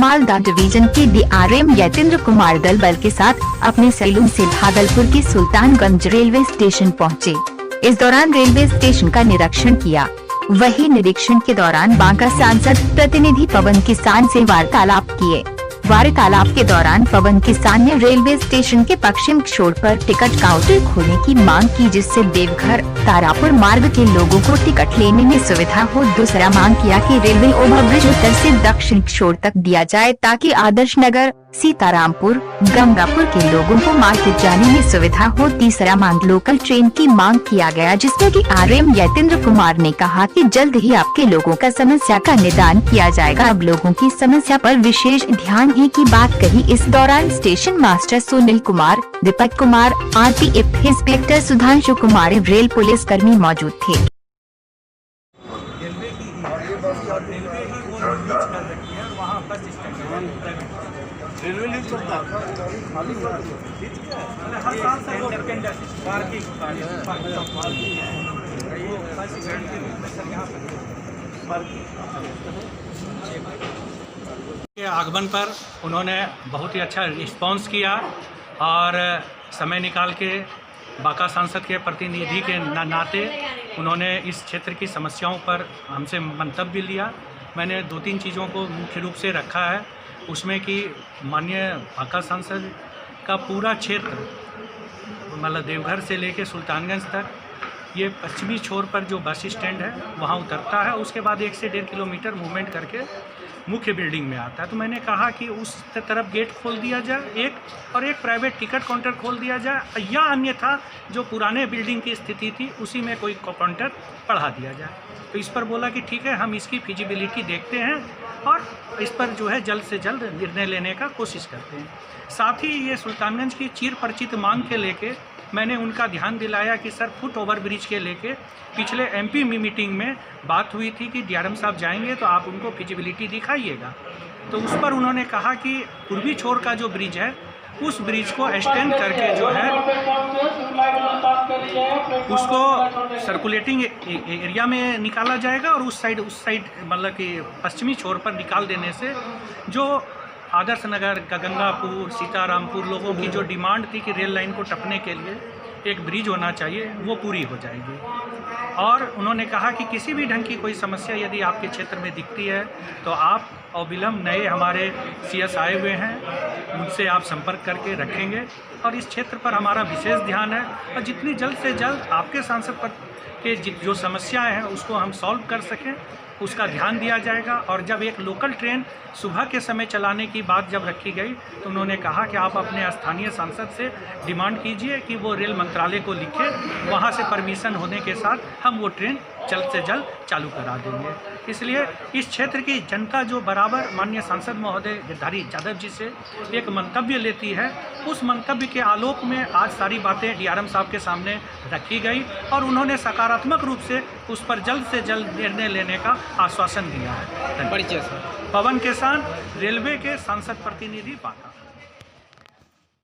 Malda division के DRM Yatendra Kumar दल बल के साथ अपने सैलून से भागलपुर के सुल्तानगंज रेलवे स्टेशन पहुंचे। इस दौरान रेलवे स्टेशन का निरीक्षण किया। वही निरीक्षण के दौरान बांका सांसद प्रतिनिधि पवन किसान से वार्तालाप किए। वार्तालाप के दौरान पवन किसान ने रेलवे स्टेशन के पश्चिम छोर पर टिकट काउंटर खोलने की मांग की, जिससे देवघर तारापुर मार्ग के लोगों को टिकट लेने में सुविधा हो। दूसरा मांग किया कि रेलवे ओवरब्रिज उत्तर से दक्षिण छोर तक दिया जाए ताकि आदर्श नगर, सीतारामपुर, गंगापुर के लोगों को मार्केट जाने में सुविधा हो। तीसरा मांग लोकल ट्रेन की मांग किया गया, जिसमें कि आरएम यतेंद्र कुमार ने कहा कि जल्द ही आपके लोगों का समस्या का निदान किया जाएगा। अब लोगों की समस्या पर विशेष ध्यान की बात कही। इस दौरान station master Sunil Kumar, Deepak Kumar, RPF inspector Sudhanshu Kumar, rail police कर्मी मौजूद थे। के आगमन पर उन्होंने बहुत ही अच्छा रिस्पांस किया और समय निकाल के बांका सांसद के प्रतिनिधि के नाते उन्होंने इस क्षेत्र की समस्याओं पर हमसे मंतव्य लिया। मैंने 2-3 चीज़ों को मुख्य रूप से रखा है, उसमें कि माननीय बांका सांसद का पूरा क्षेत्र मतलब देवघर से लेकर सुल्तानगंज तक ये पश्चिमी छोर पर जो बस स्टैंड है वहाँ उतरता है, उसके बाद 1 से 1.5 किलोमीटर मूवमेंट करके मुख्य बिल्डिंग में आता है। तो मैंने कहा कि उस तरफ गेट खोल दिया जाए एक प्राइवेट टिकट काउंटर खोल दिया जाए, या अन्यथा जो पुराने बिल्डिंग की स्थिति थी उसी में कोई काउंटर बढ़ा दिया जाए। तो इस पर बोला कि ठीक है, हम इसकी फिजिबिलिटी देखते हैं और इस पर जो है जल्द से जल्द निर्णय लेने का कोशिश करते हैं। साथ ही ये सुल्तानगंज की चिर परिचित मांग के लेके मैंने उनका ध्यान दिलाया कि सर फुट ओवर ब्रिज के लेके पिछले एमपी मीटिंग में बात हुई थी कि डीआरएम साहब जाएंगे तो आप उनको फिजिबिलिटी दिखाइएगा। तो उस पर उन्होंने कहा कि पूर्वी छोर का जो ब्रिज है उस ब्रिज को एक्सटेंड करके जो है उसको सर्कुलेटिंग एरिया में निकाला जाएगा और उस साइड मतलब कि पश्चिमी छोर पर निकाल देने से जो आदर्श नगर, गंगापुर, सीतारामपुर लोगों की जो डिमांड थी कि रेल लाइन को टपने के लिए एक ब्रिज होना चाहिए, वो पूरी हो जाएगी। और उन्होंने कहा कि किसी भी ढंग की कोई समस्या यदि आपके क्षेत्र में दिखती है तो आप अविलंब नए हमारे सीएस आए हुए हैं, उनसे आप संपर्क करके रखेंगे और इस क्षेत्र पर हमारा विशेष ध्यान है और जितनी जल्द से जल्द आपके सांसद पर के जो समस्याएं हैं उसको हम सॉल्व कर सकें उसका ध्यान दिया जाएगा। और जब एक लोकल ट्रेन सुबह के समय चलाने की बात जब रखी गई तो उन्होंने कहा कि आप अपने स्थानीय सांसद से डिमांड कीजिए कि वो रेल मंत्रालय को लिखे, वहाँ से परमिशन होने के साथ हम वो ट्रेन जल्द से जल्द चालू करा देंगे। इसलिए इस क्षेत्र की जनता जो बराबर माननीय सांसद महोदय गिरधारी यादव जी से एक मंतव्य लेती है, उस मंतव्य के आलोक में आज सारी बातें डीआरएम साहब के सामने रखी गई और उन्होंने सकारात्मक रूप से उस पर जल्द से जल्द निर्णय लेने का आश्वासन दिया है। पवन किसान, रेलवे के सांसद प्रतिनिधि बांका।